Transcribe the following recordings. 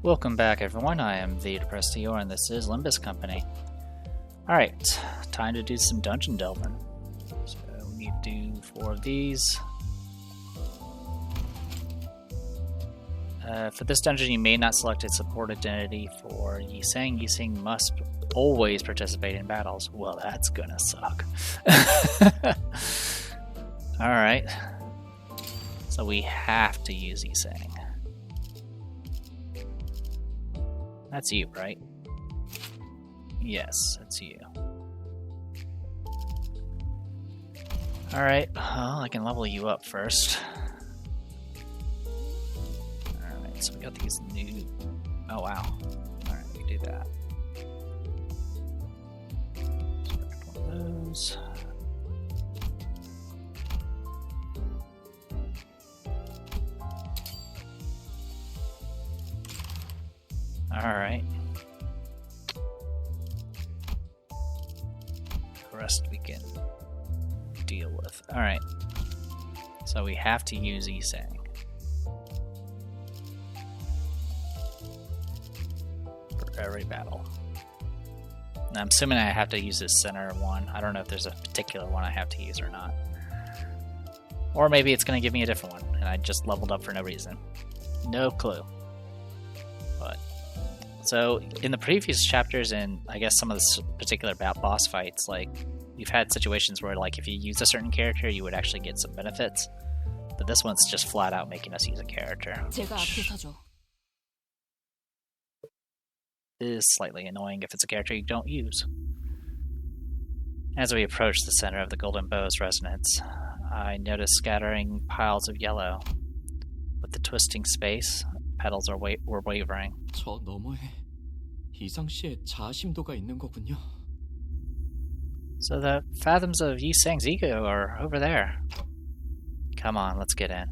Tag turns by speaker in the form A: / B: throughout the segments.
A: Welcome back, everyone. I am the Depressed Eeyore, and this is Limbus Company. Alright, time to do some dungeon delving. So we need to do 4 of these. For this dungeon, you may not select a support identity for Yiseng. Yiseng must always participate in battles. Well, that's gonna suck. Alright. So we have to use Yiseng. That's you, right? Yes, that's you. Alright, well, I can level you up first. Alright, so we got these new... Oh, wow. Alright, we can do that. Select one of those. Alright. The rest we can deal with. Alright. So we have to use Yiseng for every battle. Now, I'm assuming I have to use this center one. I don't know if there's a particular one I have to use or not. Or maybe it's going to give me a different one, and I just leveled up for no reason. No clue. But... So, in the previous chapters and I guess some of the particular boss fights, like, you've had situations where, like, if you use a certain character, you would actually get some benefits. But this one's just flat out making us use a character. Is slightly annoying if it's a character you don't use. As we approach the center of the Golden Bow's resonance, I notice scattering piles of yellow. With the twisting space, petals were wavering.
B: 저 너머에 이상 씨의 자아심도가 있는 거군요.
A: So the fathoms of Yiseng's ego are over there. Come on, let's get in.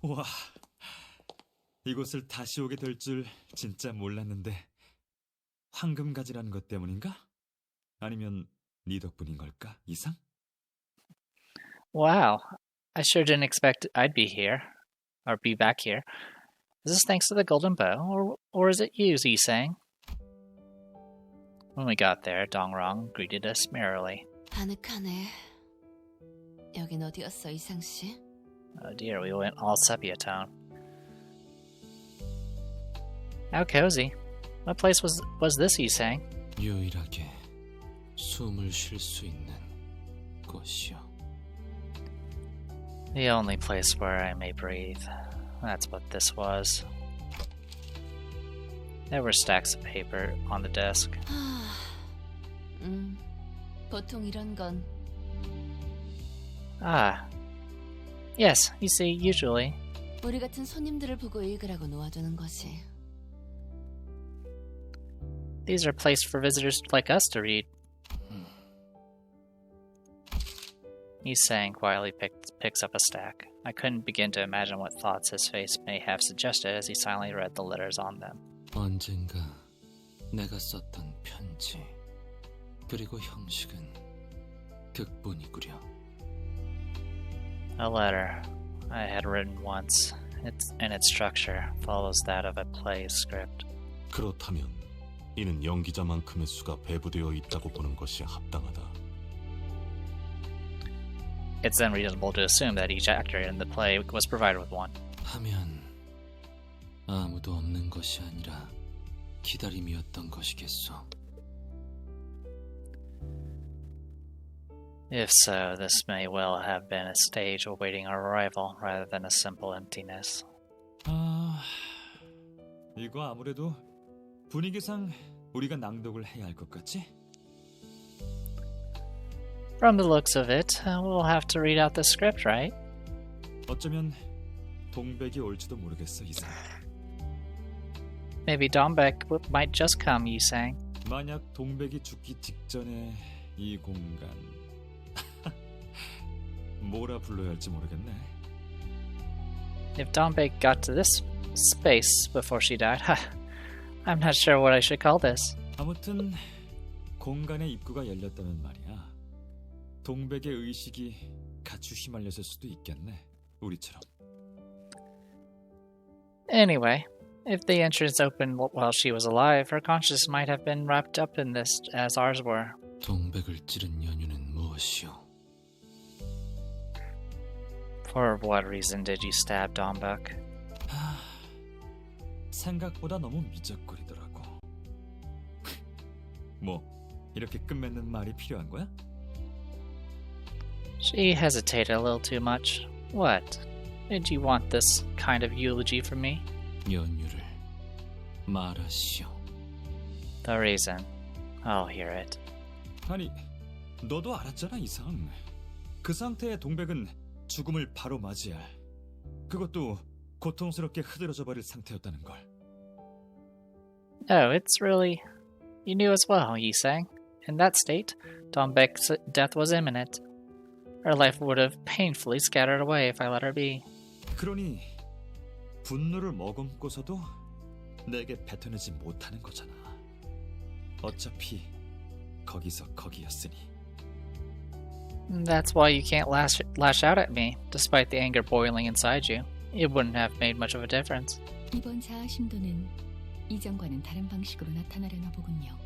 B: 와, 이곳을 다시 오게 될 줄 진짜 몰랐는데 황금가지라는 것 때문인가? 아니면 네 덕분인 걸까, 이상?
A: Wow, I sure didn't expect I'd be here, or be back here. Is this thanks to the Golden Bow, or is it you, Yiseng? When we got there, Dongrong greeted us merrily.
C: 아늑하네. 여긴 어디였어, 이상 씨?
A: Oh dear, we went all sepia tone. How cozy. What place was this, Yiseng?
B: 유일하게 숨을 쉴 수 있는 곳이요.
A: The only place where I may breathe. That's what this was. There were stacks of paper on the desk.
C: 보통 이런 건
A: Ah. Yes, you see, usually.
C: 우리 같은 손님들을 보고 읽으라고 놓아두는 거지.
A: These are placed for visitors like us to read. Yiseng quietly picks up a stack. I couldn't begin to imagine what thoughts his face may have suggested as he silently read the letters on them.
B: 언젠가 내가 썼던 편지 그리고 형식은 극본이구려.
A: A letter I had written once, and its structure follows that of a play script.
D: 그렇다면 이는 연기자만큼의 수가 배부되어 있다고 보는 것이 합당하다.
A: It's then reasonable to assume that each actor in the play was provided with one.
B: 하면 아무도 없는 것이 아니라 기다림이었던 것이겠소.
A: If so, this may well have been a stage awaiting our arrival rather than a simple emptiness.
B: 이거 아무래도 분위기상 우리가 낭독을 해야 할 것 같지?
A: From the looks of it, we'll have to read out the script, right?
B: 어쩌면 동백이 올지도 모르겠어, 이상.
A: Maybe Dombek might just come, Yiseng.
B: 만약 동백이 죽기 직전에 이 공간 뭐라 불러야 할지 모르겠네.
A: If Dombek got to this space before she died, I'm not sure what I should call this.
B: 아무튼 공간의 입구가 열렸다면 말이야. 동백의 의식이 같이 휘말렸을 수도 있겠네. 우리처럼.
A: Anyway, If the entrance opened while she was alive, her consciousness might have been wrapped up in this as ours were.
D: 동백을 찌른 연유는 무엇이오?
A: For what reason did you stab Dombeck?
B: 생각보다 너무 미적거리더라고. 뭐 이렇게 끝맺는 말이 필요한 거야?
A: She hesitated a little too much. What? Did you want this kind of eulogy from me?
D: 연유를 말하시오.
A: The reason. I'll hear it.
B: 아니, 너도 알았잖아, 이상. 그 상태의 동백은 죽음을 바로 맞이할, 그것도 고통스럽게 흐드러져 버릴 상태였다는 걸.
A: Oh, it's really... You knew as well, Yi sang. In that state, Dombeck's death was imminent. Her life would have painfully scattered away if I let her be.
B: 그러니 분노를 머금고서도 내게 뱉어내지 못하는 거잖아. 어차피 거기서 거기였으니.
A: That's why you can't lash out at me, despite the anger boiling inside you. It wouldn't have made much of a difference.
C: 이번 자아 심도는 이전과는 다른 방식으로 나타나려나 보군요.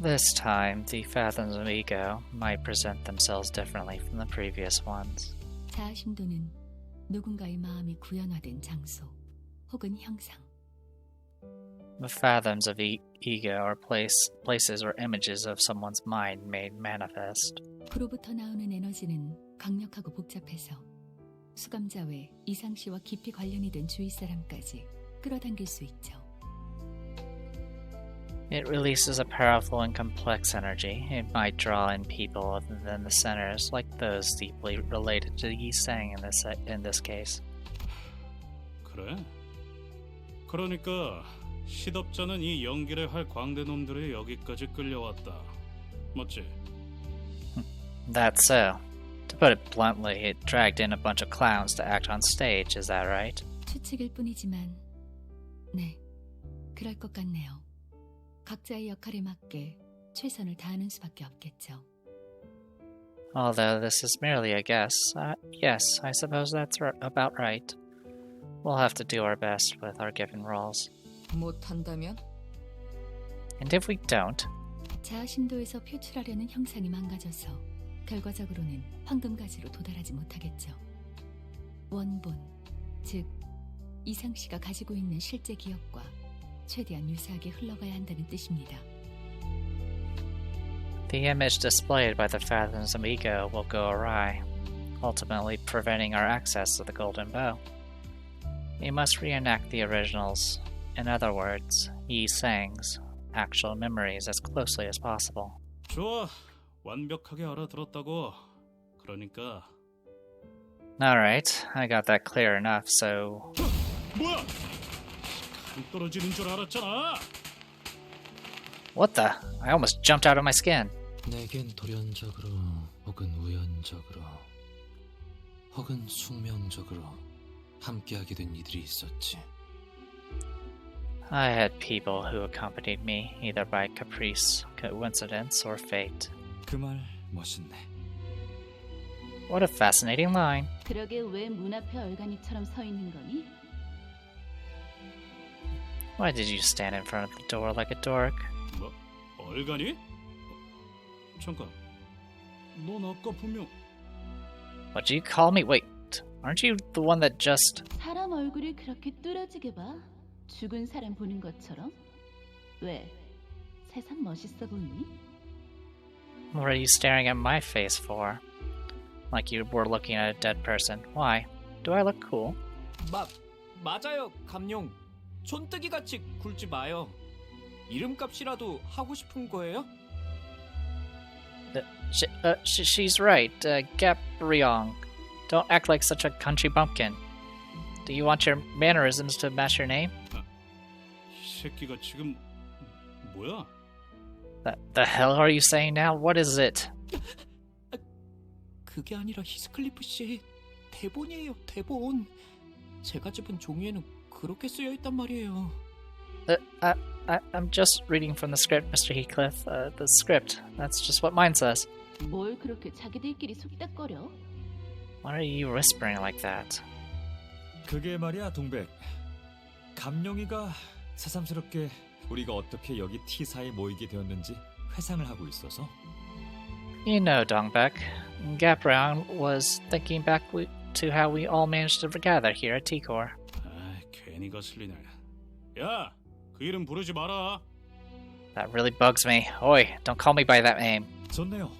A: This time, the phantoms of ego might present themselves differently from the previous ones.
C: 자아 심도는 누군가의 마음이 구현화된 장소 혹은 형상.
A: The phantoms of ego are places or images of someone's mind made manifest.
C: 그로부터 나오는 에너지는 강력하고 복잡해서 수감자 외 이상 씨와 깊이 관련이 된 주위 사람까지 끌어당길 수 있죠.
A: It releases a powerful and complex energy. It might draw in people other than the centers, like those deeply related to Yi Sang in this case.
E: 그래? 그러니까 시덥잖은 이 연기를 할 광대놈들이 여기까지 끌려왔다. 맞지?
A: That's so. To put it bluntly, it dragged in a bunch of clowns to act on stage, is that right?
C: 추측일 뿐이지만 네, 그럴 것 같네요. 각자의 역할에 맞게 최선을 다하는 수밖에 없겠죠.
A: Although this is merely a guess, yes, I suppose that's about right. We'll have to do our best with our given roles.
F: 못한다면?
A: And if we don't,
C: 자아 심도에서 표출하려는 형상이 망가져서 결과적으로는 황금가지로 도달하지 못하겠죠. 원본, 즉 이상 씨가 가지고 있는 실제 기억과 최대한 유사하게 흘러가야 한다는 뜻입니다.
A: the image displayed by the phantoms of ego will go awry, ultimately preventing our access to the golden bow. We must reenact the originals, in other words, Yi Sang's actual memories as closely as possible.
E: 좋아, 완벽하게 알아들었다고. 그러니까
A: Alright, I got that clear enough, so...
E: 뭐야? 간 떨어지는 줄 알았잖아.
A: What the? I almost jumped out of my skin.
D: 내겐 돌연적으로 혹은 우연적으로 혹은 숙명적으로 함께하게 된 이들이 있었지.
A: I had people who accompanied me, either by caprice, coincidence, or fate.
B: 그 말 멋있네.
A: What a fascinating line.
G: 그러게 왜 문 앞에 얼간이처럼 서 있는 거니?
A: Why did you stand in front of the door like a dork?
E: 뭐? 얼간이? 잠깐. 넌 아까 분명
A: What do you call me? Wait, aren't you the one that just...
G: 사람 얼굴을 그렇게 뚫어지게 봐? 죽은 사람 보는 것처럼? 왜? 세상 멋있어 보이니?
A: What are you staring at my face for? Like you were looking at a dead person. Why? Do I look cool?
F: 맞아요, 감룡. 촌뜨기같이 굴지 마요. 이름값이라도 하고 싶은 거예요?
A: She's right. Gabriong. Don't act like such a country bumpkin. Do you want your mannerisms to match your name?
E: 이 새끼가 지금 뭐야?
A: The hell are you saying now? What is it?
F: 그게 아니라 히스클리프 씨 대본이에요, 대본. 제가 집은 종이에는 그렇게 쓰여 있단 말이에요.
A: I'm just reading from the script, Mr. Heathcliff. The script. That's just what mine says.
G: 뭘 그렇게 자기들끼리 속닥거려?
A: Why are you whispering like that?
B: 그게 말이야, 동백. 감룡이가 새삼스럽게 우리가 어떻게 여기 T사에 모이게 되었는지 회상을 하고 있어서.
A: You know, Dongbek, Gaprion was thinking back to how we all managed to gather here at T-Core.
E: 아, 괜히 거슬리네. 야, 그 이름 부르지 마라.
A: That really bugs me. Oi, don't call me by that name.
B: 좋네요.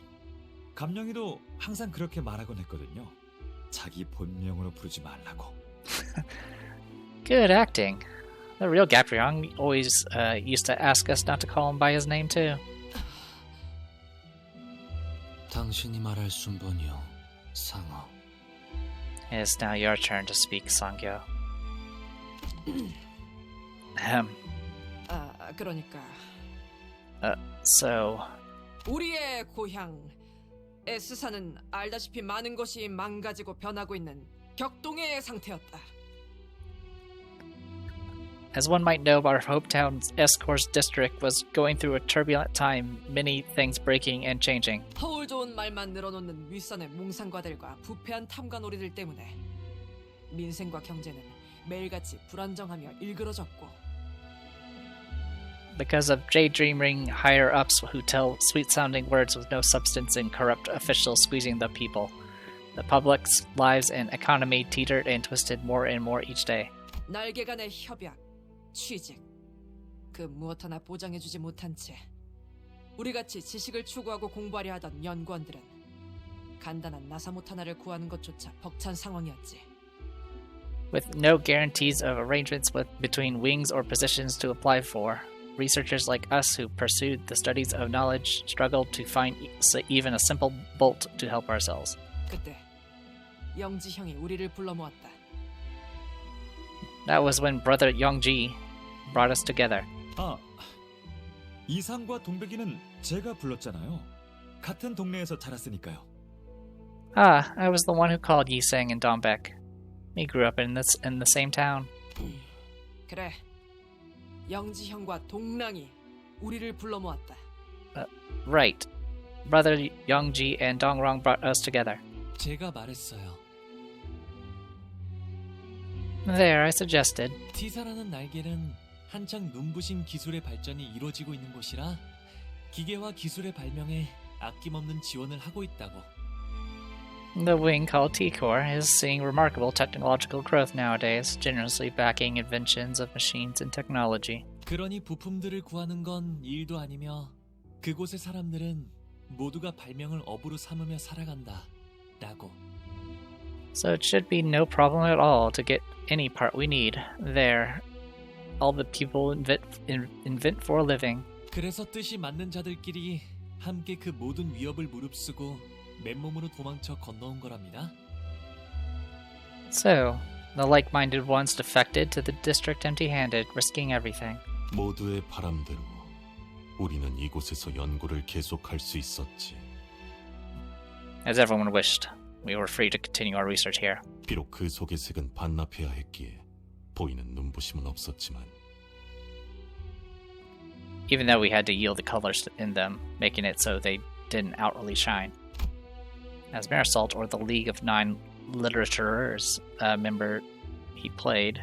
B: 감룡이도 항상 그렇게 말하곤 했거든요. 자기 본명으로 부르지 말라고.
A: Good acting. The real Gaprion always used to ask us not to call him by his name too.
F: 당신이 말할 순번이요, 상어.
A: It is now your turn to speak, Sangyo.
H: 그러니까
A: So,
H: 우리의 고향 에스사는 알다시피 많은 것이 망가지고 변하고 있는 격동의 상태였다.
A: as one might know, our hometown's Escorts district was going through a turbulent time, many things breaking and changing.
H: 허울 좋은 말만 늘어놓는 윗선의 몽상과들과 부패한 탐관오리들 때문에 민생과 경제는 매일같이 불안정하며 일그러졌고
A: Because of daydreaming higher-ups who tell sweet-sounding words with no substance and corrupt officials squeezing the people, the public's lives and economy teetered and twisted more and more each day.
H: 날개 간의 협약, 취직, 그 무엇 하나 보장해주지 못한 채 우리같이 지식을 추구하고 공부하려 하던 연구원들은 간단한 나사못 하나를 구하는 것조차 벅찬 상황이었지.
A: With no guarantees of arrangements between wings or positions to apply for, researchers like us who pursued the studies of knowledge struggled to find even a simple bolt to help ourselves.
H: 그때 영지 형이 우리를 불러 모았다.
A: That was when Brother Youngji brought us together.
B: 아, 이상과 동백이는 제가 불렀잖아요. 같은 동네에서 자랐으니까요.
A: Ah, I was the one who called Yiseng and Dongbek. We grew up in the same town.
H: 그래, 영지 형과 동랑이 우리를 불러 모았다.
A: Right. Brother Youngji and Dongrong brought us together.
F: 제가 말했어요.
A: There, I suggested.
F: T사라는 날개는 한창 눈부신 기술의 발전이 이루어지고 있는 곳이라 기계와 기술의 발명에 아낌없는 지원을 하고 있다고.
A: The wing called T-Core is seeing remarkable technological growth nowadays, generously backing inventions of machines and technology.
F: 그러니 부품들을 구하는 건 일도 아니며 그곳의 사람들은 모두가 발명을 업으로 삼으며 살아간다. 라고.
A: So it should be no problem at all to get any part we need. There, all the people invent for a living.
F: 그래서 뜻이 맞는 자들끼리 함께 그 모든 위협을 무릅쓰고 맨몸으로 도망쳐 건너온 거랍니다.
A: So, the like-minded ones defected to the district empty-handed, risking everything.
D: 모두의 바람대로 우리는 이곳에서 연구를 계속할 수 있었지.
A: As everyone wished, we were free to continue our research here.
D: 비록 그 속의 색은 반납해야 했기에 보이는 눈부심은 없었지만
A: Even though we had to yield the colors in them, making it so they didn't outwardly shine. As Marisol, or the League of Nine Literateurs member he played,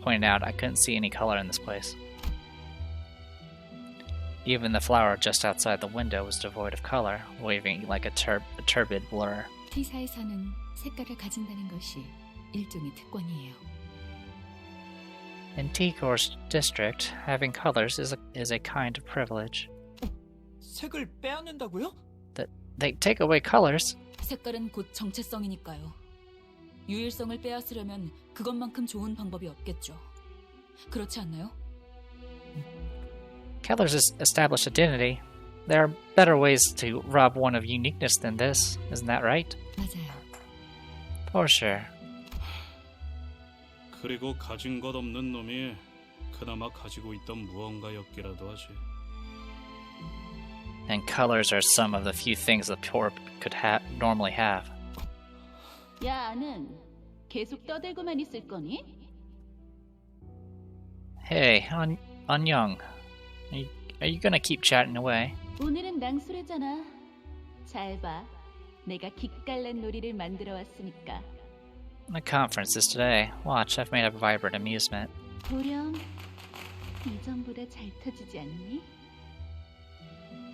A: pointed out, I couldn't see any color in this place. Even the flower just outside the window was devoid of color, waving like a turbid blur.
C: T사에서는 색깔을 가진다는 것이 일종의 특권이에요.
A: In T-Core's district, having colors is a kind of privilege.
F: 색을 빼앗는다고요?
A: They take away colors.
I: 색깔은 곧 정체성이니까요. 유일성을 빼앗으려면 그것만큼 좋은 방법이 없겠죠. 그렇지 않나요?
A: Colors establish identity. There are better ways to rob one of uniqueness than this, isn't that right?
C: 맞아요.
A: For sure.
E: 그리고 가진 것 없는 놈이 그나마 가지고 있던 무언가였기라도 하지.
A: And colors are some of the few things the poor could normally have.
G: 야, 아는 계속 떠들고만 있을 거니?
A: Hey, Young, are you gonna keep chatting away?
G: 오늘은 낭수래잖아. 잘 봐. 내가 기깔난 놀이를 만들어 왔으니까.
A: The conference is today. Watch, I've made up a vibrant amusement.
G: 보렴, 이전보다 잘 터지지 않니?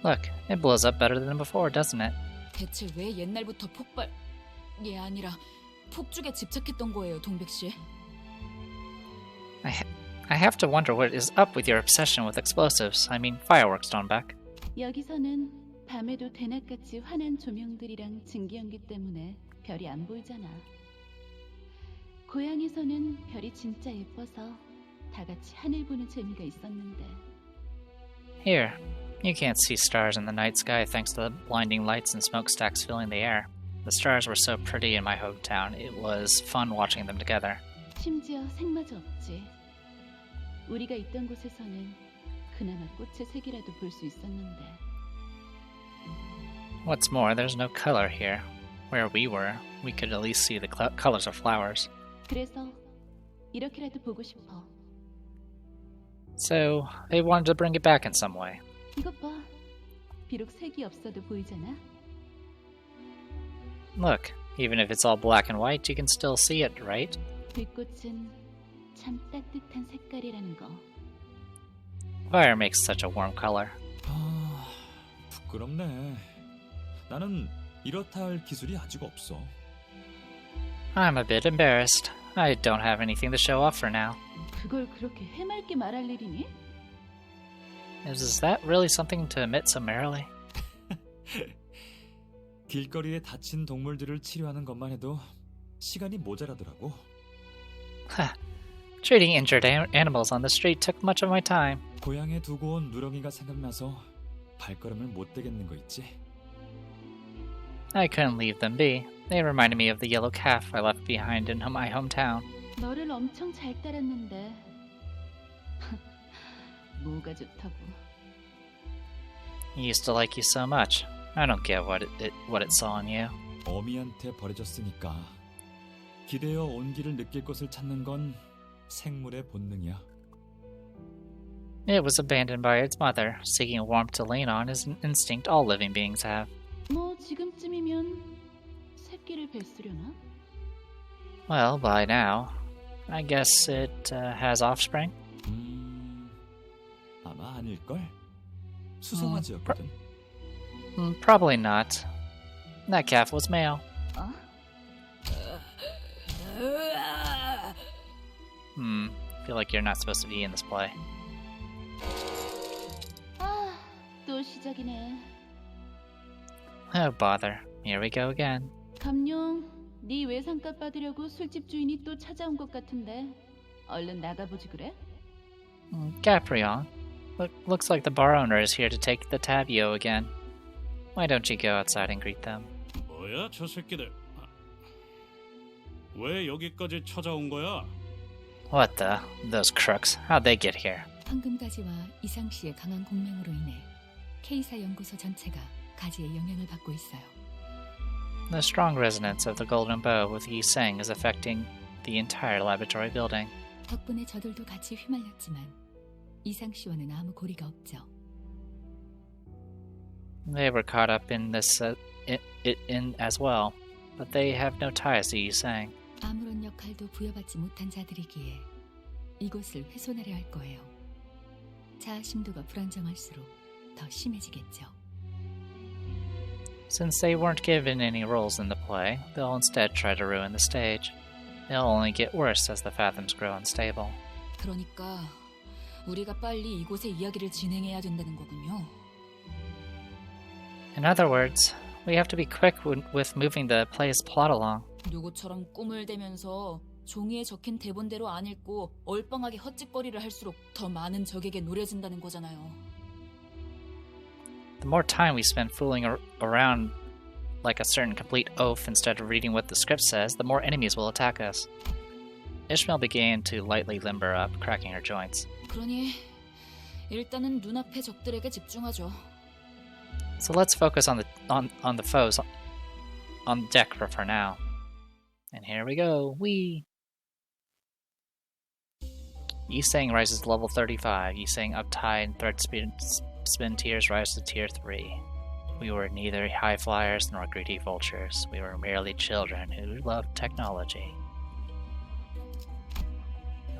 A: Look, it blows up better than before, doesn't it?
I: 대체 왜 옛날부터 폭발이 아니라 폭죽에 집착했던 거예요, 동백 씨?
A: I have to wonder what is up with your obsession with explosives. I mean, fireworks, Donbeck.
G: 여기서는 밤에도 대낮같이 환한 조명들이랑 증기연기 때문에 별이 안 보이잖아. 고향에서는 별이 진짜 예뻐서 다 같이 하늘 보는 재미가 있었는데.
A: Here, you can't see stars in the night sky thanks to the blinding lights and smokestacks filling the air. The stars were so pretty in my hometown. It was fun watching them together.
G: 심지어 색마저 없지. 우리가 있던 곳에서는 그나마 꽃의 색이라도 볼 수 있었는데.
A: What's more, there's no color here. Where we were, we could at least see the colors of flowers.
G: 그래서 이렇게라도 보고 싶어.
A: So, they wanted to bring it back in some way.
G: 이것 봐. 비록 색이 없어도 보이잖아.
A: Look, even if it's all black and white, you can still see it, right?
G: 불꽃은 참 따뜻한 색깔이라는 거.
A: Fire makes such a warm color.
B: 아, 부끄럽네. 나는 이렇다 할 기술이 아직 없어.
A: I'm a bit embarrassed. I don't have anything to show off for now.
G: 그걸 그렇게 해맑게 말할 일이니?
A: Is that really something to admit so merrily?
B: 길거리에 다친 동물들을 치료하는 것만 해도 시간이 모자라더라고.
A: Treating injured animals on the street took much of my time.
B: 고향에 두고 온 누렁이가 생각나서 발걸음을 못 대겠는 거 있지?
A: I couldn't leave them be. They reminded me of the yellow calf I left behind in my hometown.
G: 너를 엄청 잘 따랐는데 뭐가 좋다고.
A: He used to like you so much. I don't get what it saw in you.
B: 어미한테 버려졌으니까 기대어 온기를 느낄 곳을 찾는 건 생물의 본능이야.
A: It was abandoned by its mother. Seeking warmth to lean on is an instinct all living beings have.
G: 뭐 지금쯤이면 새끼를 뱄으려나?
A: Well, by now, I guess it has offspring.
B: 아마 아닐걸? 수송아지였거든.
A: Probably not. That calf was male.
G: 어?
A: Feel like you're not supposed to be in this play.
G: 아, 또 시작이네.
A: Oh, bother. Here we go again.
G: 감룡, 네 외상값 받으려고 술집 주인이 또 찾아온 것 같은데 얼른 나가보지 그래?
A: Gaprion. Looks like the bar owner is here to take the tabio again. Why don't you go outside and greet them?
E: 뭐야, 저 새끼들. 왜 여기까지 찾아온 거야?
A: What the? Those crooks. How'd they get here?
C: 황금가지와 이상 씨의 강한 공명으로 인해 K사 연구소 전체가 가지의 영향을 받고 있어요.
A: The strong resonance of the golden bow with Yi Seng is affecting the entire laboratory building.
C: 덕분에 저들도 같이 휘말렸지만 이상 씨와는 아무 고리가 없죠.
A: They were caught up in this in as well, but they have no ties to Yi Seng.
C: 아무런 역할도 부여받지 못한 자들이기에 이곳을 훼손하려 할 거예요. 자아심도가 불안정할수록 더 심해지겠죠.
A: Since they weren't given any roles in the play, they'll instead try to ruin the stage. They'll only get worse as the fathoms grow unstable.
I: 그러니까 우리가 빨리 이곳의 이야기를 진행해야 된다는 거군요.
A: In other words, we have to be quick with moving the play's plot along.
I: 누구처럼 꿈을 대면서 종이에 적힌 대본대로 안 읽고 얼빵하게 헛짓거리를 할수록 더 많은 적에게 노려진다는 거잖아요.
A: The more time we spend fooling around like a certain complete oaf instead of reading what the script says, the more enemies will attack us. Ishmael began to lightly limber up, cracking her joints.
I: 그러니 일단은 눈앞의 적들에게 집중하죠.
A: So let's focus on the foes on deck for now. And here we go. Yi Seng rises to level 35. Yi Seng up high and thread spin tiers rise to tier 3. We were neither high flyers nor greedy vultures. We were merely children who loved technology.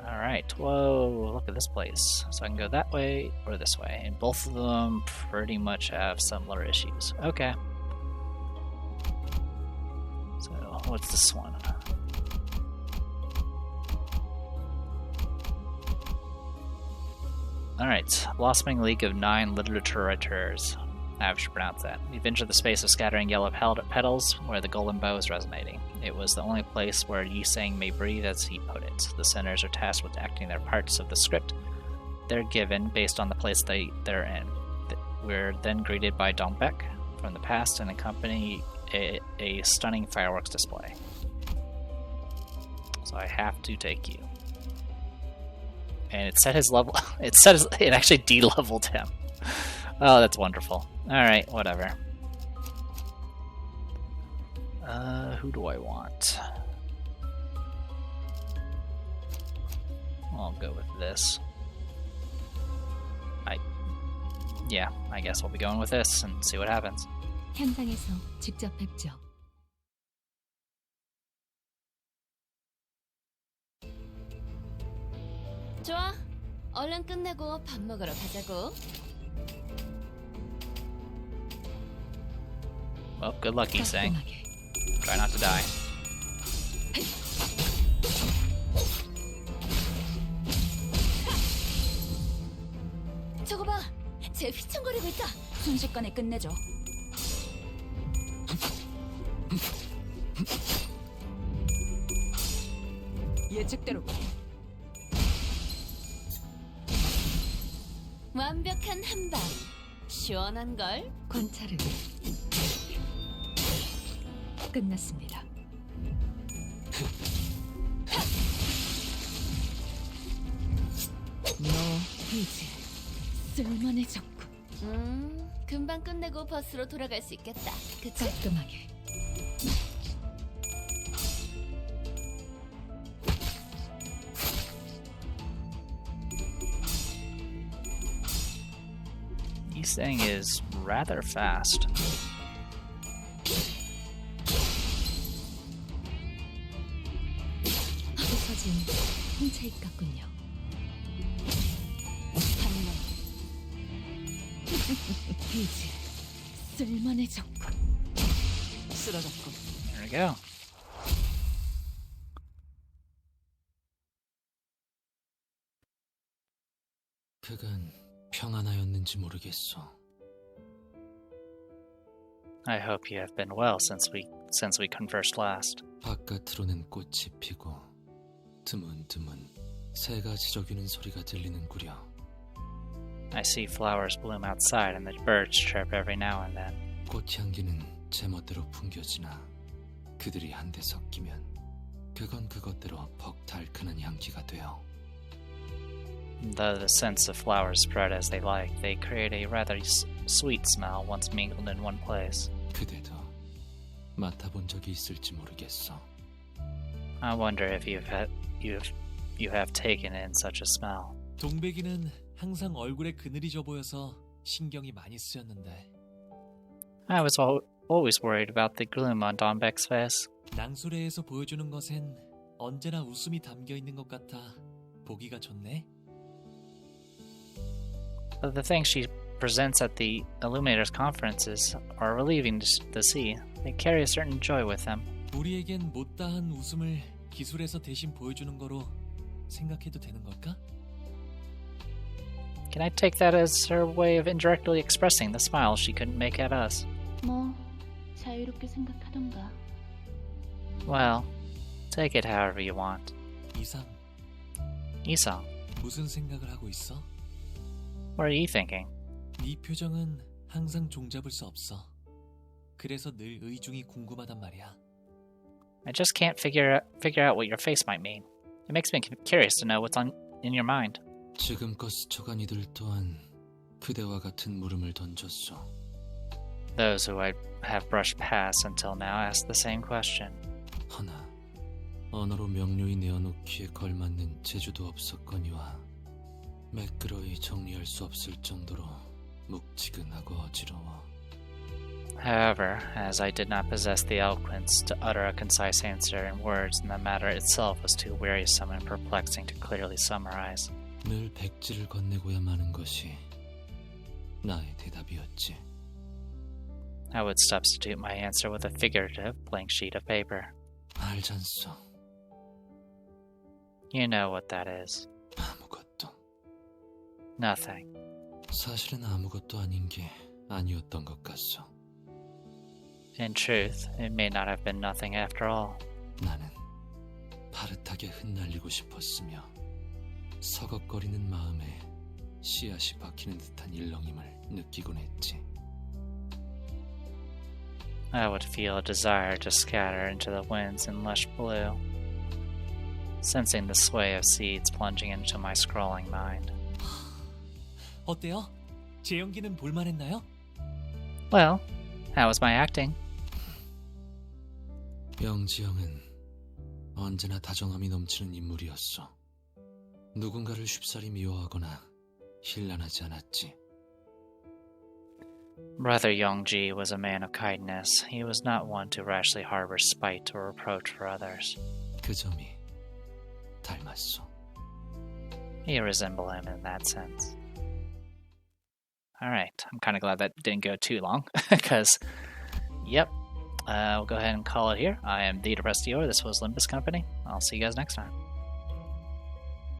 A: Alright, whoa, look at this place. So I can go that way or this way, and both of them pretty much have similar issues. Okay. So, what's this one? Alright, Blossoming League of 9 Literature Writers. I should pronounce that. You've entered the space of scattering yellow petals where the golden bow is resonating. It was the only place where Yisang may breathe, as he put it. The centers are tasked with acting their parts of the script they're given based on the place they're in. We're then greeted by Dongbek from the past and accompany a stunning fireworks display. So I have to take you. And it set his level. It actually de-leveled him. Oh, that's wonderful. Alright, whatever. Who do I want? I'll go with this. Yeah, I guess we'll be going with this and see what happens.
C: 현장에서 직접 뵙죠.
J: 좋아. 얼른 끝내고 밥 먹으러 가자고.
A: Well, good luck, Yisang. Try not to die.
I: 저거 봐! 쟤 휘청거리고 있다! 순식간에 끝내죠.
H: 예측대로.
J: 완벽한 한방. 시원한 걸.
C: 관찰은 끝났습니다.
J: 너 이제 쓸만해졌고. 금방 끝내고 버스로 돌아갈 수 있겠다. 그치?
C: 깔끔하게.
A: Yisang is rather fast.
C: 부서진 홍차잎 같군요.
J: 이제 쓸만해졌고.
H: 쓰러졌군.
A: There we go.
K: 그간 평안하였는지 모르겠어.
A: I hope you have been well since we conversed last.
K: 바깥으로는 꽃이 피고 드문드문 새가 지저귀는 소리가 들리는구려.
A: I see flowers bloom outside and the birds chirp every now and then.
K: 꽃향기는 제멋대로 풍겨지나 그들이 한데 섞이면 그건 그것대로 퍽 달큰한 향기가 되어.
A: Though the scents of flowers spread as they like, they create a rather sweet smell once mingled in one place.
K: 그대도 맡아본 적이 있을지 모르겠어.
A: I wonder if you have taken in such a smell.
F: 동백이는 항상 얼굴에 그늘이 져 보여서 신경이 많이 쓰였는데.
A: I was always worried about the gloom on Donbek's face.
F: 낭소래에서 보여주는 것엔 언제나 웃음이 담겨 있는 것 같아 보기가 좋네.
A: The things she presents at the Illuminators conferences are relieving to see. They carry a certain joy with them.
F: 우리에겐 못다한 웃음을 기술에서 대신 보여주는 거로 생각해도 되는 걸까?
A: Can I take that as her way of indirectly expressing the smile she couldn't make at us?
G: 뭐 자유롭게 생각하던가.
A: Well, take it however you want.
F: 이상,
A: Yisang,
F: 무슨 생각을 하고 있어?
A: what are you thinking?
F: 네 표정은 항상 종잡을 수 없어. 그래서 늘 의중이 궁금하단 말이야.
A: I just can't figure out what your face might mean. It makes me curious to know what's in your mind.
K: 지금껏 스쳐간 이들 또한 그대와 같은 물음을 던졌어.
A: Those who I have brushed past until now ask the same question.
K: 허나 언어로 명료히 내어놓기에 걸맞는 재주도 없었거니와 매끄러이 정리할 수 없을 정도로 묵지근하고 어지러워.
A: However, as I did not possess the eloquence to utter a concise answer in words, and the matter itself was too wearisome and perplexing to clearly summarize.
K: 늘 백지를 건네고야 마는 것이 나의 대답이었지.
A: I would substitute my answer with a figurative blank sheet of paper.
K: 알잖소.
A: You know what that is.
K: 아무것도.
A: Nothing.
K: 사실은 아무것도 아닌 게 아니었던 것 같소.
A: In truth, it may not have been nothing after all.
K: 나는 파릇하게 흩날리고 싶었으며 서걱거리는 마음에 씨앗이 박히는 듯한 일렁임을 느끼곤 했지.
A: I would feel a desire to scatter into the winds in lush blue, sensing the sway of seeds plunging into my scrolling mind.
F: 어때요? 제 연기는 볼만했나요?
A: Well, how was my acting?
K: 영지 형은 언제나 다정함이 넘치는 인물이었어. 누군가를 쉽사리 미워하거나 힐난하지 않았지.
A: Brother Yongji was a man of kindness. He was not one to rashly harbor spite or reproach for others.
K: 그 점이 닮았어.
A: You resemble him in that sense. Alright, I'm kind of glad that didn't go too long, because, yep, we'll go ahead and call it here. I am the Depressed Dior. This was Limbus Company. I'll see you guys next time.